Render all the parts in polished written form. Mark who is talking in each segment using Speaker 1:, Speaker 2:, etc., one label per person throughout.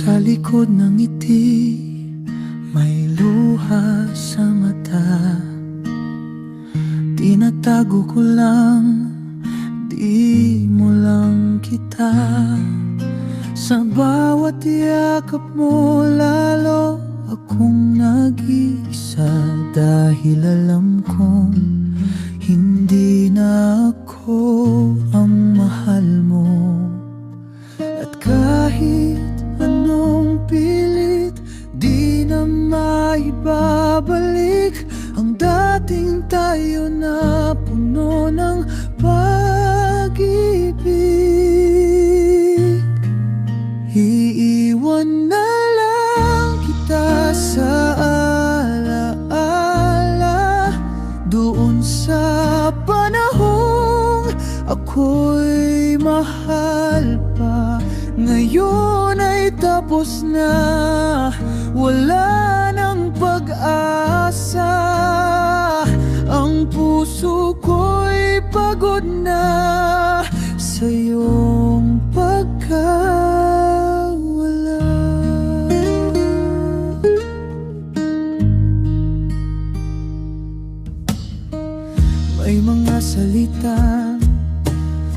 Speaker 1: Sa likod ng ngiti, may luha sa mata. Tinatago ko lang, di mo lang kita. Sa bawat yakap mo, lalo akong nag-iisa. Dahil alam kong hindi na ako ang mahal mo. At kahit anong pilit, di na maibabalik ang dating tayo na puno ng pag-ibig. Iiwan na lang kita sa alaala, doon sa panahong ako'y mahal pa. Ngayon ay tapos na, wala nang pag-asa. Ang puso ko'y pagod na sa iyong pagkawala. May mga salita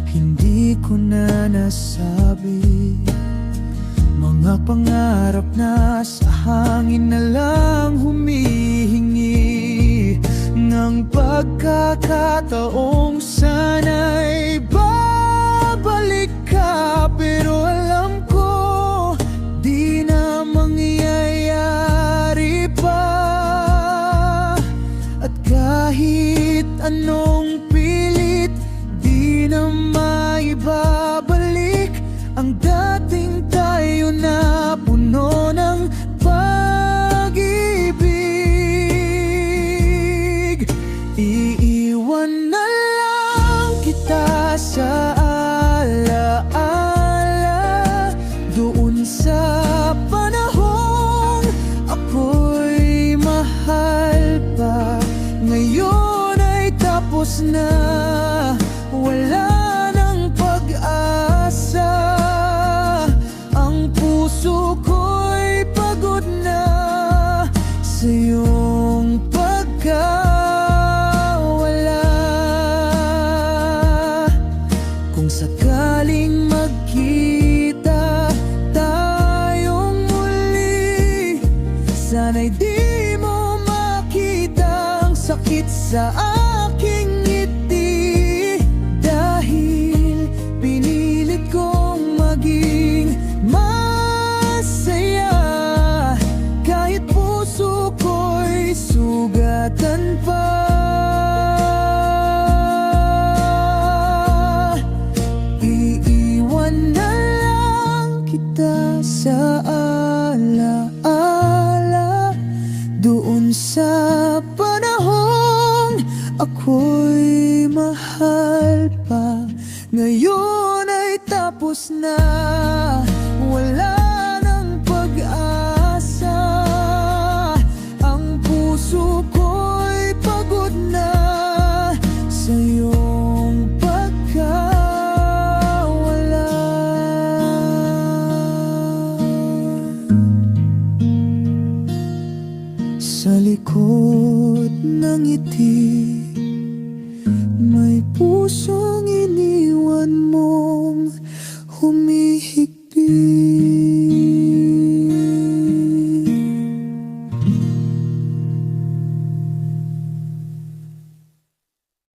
Speaker 1: hindi ko na nasabi, mga pangarap na sa hangin na lang humihingi ng pagkakataong sana'y babalik ka. Pero alam ko, di na mangyayari pa. At kahit anong pilit, di na maibabalik ang dating tayo na puno ng pag-ibig. Iiwan na lang kita sa alaala, doon sa panahong ako'y mahal pa. Ngayon ay tapos na, wala nang pag-asa. Ang puso ko'y pagod na sa iyong pagkawala. Kung sakaling magkita tayong muli, sana'y di mo makita ang sakit sa aking ngiti. Dahil pinilit kong maging masaya, kahit puso ko'y sugatan pa. Iiwan na lang kita sa alaala, doon sa panahong ako'y mahal pa. Ngayon ay tapos na, wala nang pag-asa. Ang puso ko'y pagod na sa iyong pagkawala. Sa likod ng ngiti, may pusong